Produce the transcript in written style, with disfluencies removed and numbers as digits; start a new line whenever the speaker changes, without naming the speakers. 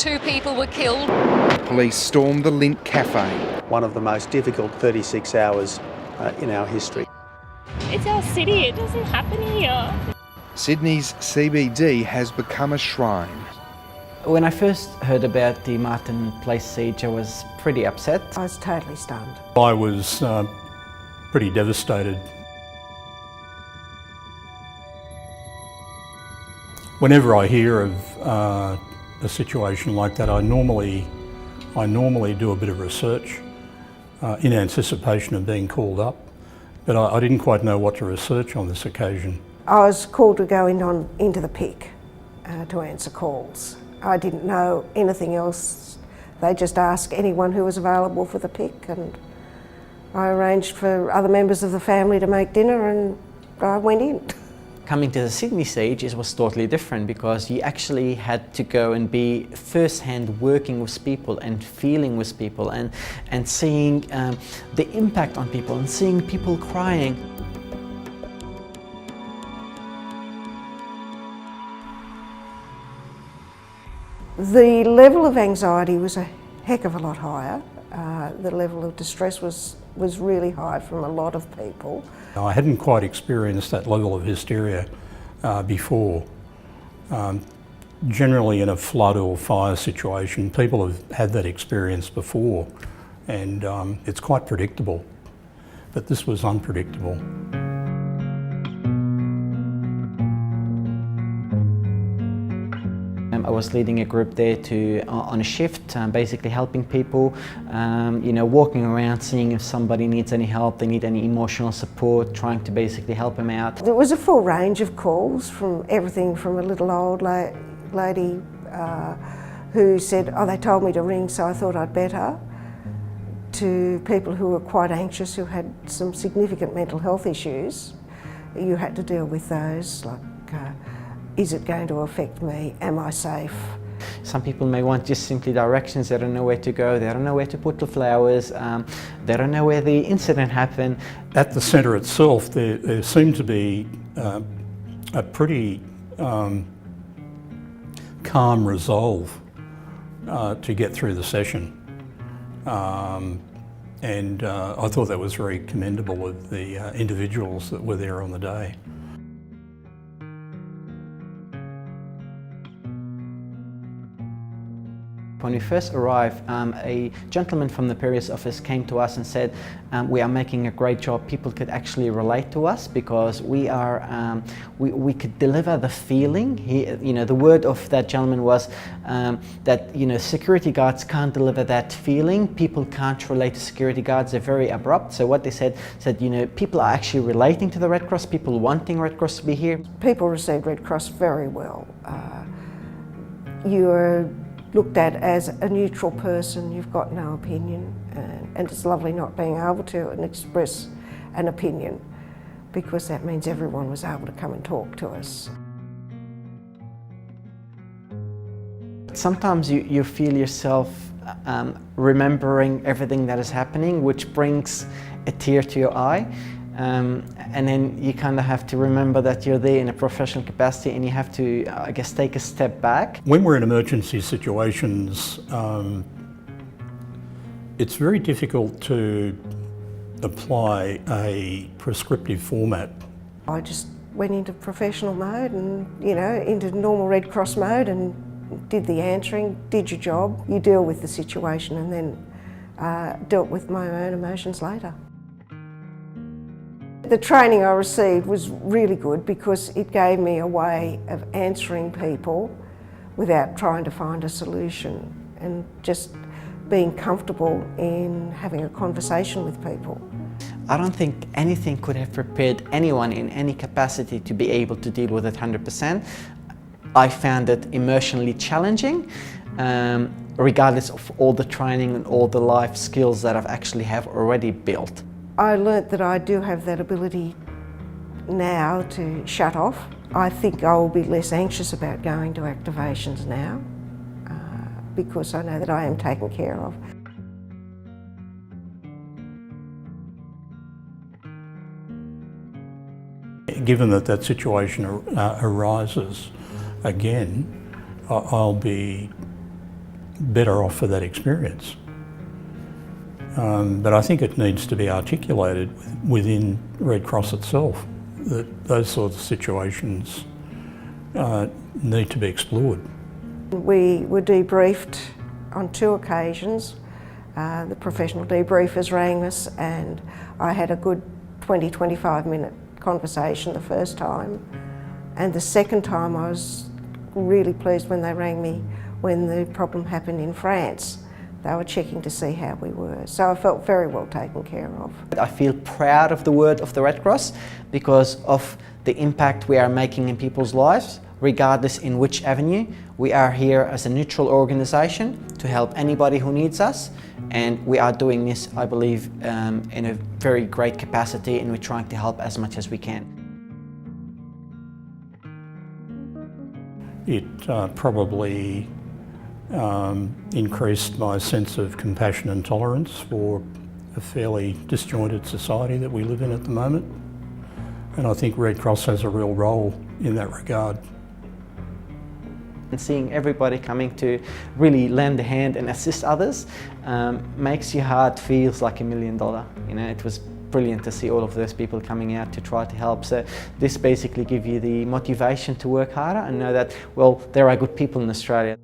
2 people were killed.
Police stormed the Lint Cafe.
One of the most difficult 36 hours in our history.
It's our city, it doesn't happen here.
Sydney's CBD has become a shrine.
When I first heard about the Martin Place siege, I was pretty upset.
I was totally stunned.
I was pretty devastated. Whenever I hear of a situation like that, I normally do a bit of research in anticipation of being called up, but I didn't quite know what to research on this occasion.
I was called to go into the PIC to answer calls. I didn't know anything else. They just asked anyone who was available for the PIC, and I arranged for other members of the family to make dinner, and I went in.
Coming to the Sydney siege, it was totally different because you actually had to go and be first-hand working with people and feeling with people and seeing the impact on people and seeing people crying.
The level of anxiety was a heck of a lot higher. The level of distress was really high from a lot of people.
I hadn't quite experienced that level of hysteria before. Generally in a flood or fire situation, people have had that experience before, and it's quite predictable, but this was unpredictable.
I was leading a group there on a shift, basically helping people, walking around, seeing if somebody needs any help, they need any emotional support, trying to basically help them out.
There was a full range of calls, from everything from a little old lady who said, oh, they told me to ring, so I thought I'd better, to people who were quite anxious, who had some significant mental health issues. You had to deal with those, like, is it going to affect me? Am I safe?
Some people may want just simply directions. They don't know where to go, they don't know where to put the flowers, they don't know where the incident happened.
At the centre itself, there seemed to be a pretty calm resolve to get through the session. And I thought that was very commendable of the individuals that were there on the day.
When we first arrived, a gentleman from the Perius office came to us and said, we are making a great job. People could actually relate to us because we could deliver the feeling. The word of that gentleman was that security guards can't deliver that feeling. People can't relate to security guards. They're very abrupt. So what they said people are actually relating to the Red Cross. People wanting Red Cross to be here.
People received Red Cross very well. You're looked at as a neutral person, you've got no opinion, and it's lovely not being able to express an opinion, because that means everyone was able to come and talk to us.
Sometimes you feel yourself remembering everything that is happening, which brings a tear to your eye. And then you kind of have to remember that you're there in a professional capacity, and you have to, I guess, take a step back.
When we're in emergency situations, it's very difficult to apply a prescriptive format.
I just went into professional mode and, into normal Red Cross mode, and did the answering, did your job. You deal with the situation and then dealt with my own emotions later. The training I received was really good because it gave me a way of answering people without trying to find a solution, and just being comfortable in having a conversation with people.
I don't think anything could have prepared anyone in any capacity to be able to deal with it 100%. I found it emotionally challenging, regardless of all the training and all the life skills that I've actually have already built.
I learnt that I do have that ability now to shut off. I think I will be less anxious about going to activations now because I know that I am taken care of.
Given that situation arises again, I'll be better off for that experience. But I think it needs to be articulated within Red Cross itself that those sorts of situations need to be explored.
We were debriefed on 2 occasions. The professional debriefers rang us and I had a good 20-25 minute conversation the first time, and the second time I was really pleased when they rang me when the problem happened in France. They were checking to see how we were, so I felt very well taken care of.
I feel proud of the work of the Red Cross because of the impact we are making in people's lives, regardless in which avenue. We are here as a neutral organisation to help anybody who needs us, and we are doing this, I believe, in a very great capacity, and we're trying to help as much as we can.
It probably increased my sense of compassion and tolerance for a fairly disjointed society that we live in at the moment. And I think Red Cross has a real role in that regard.
And seeing everybody coming to really lend a hand and assist others makes your heart feels like $1 million. You know, it was brilliant to see all of those people coming out to try to help. So this basically gives you the motivation to work harder and know that, well, there are good people in Australia.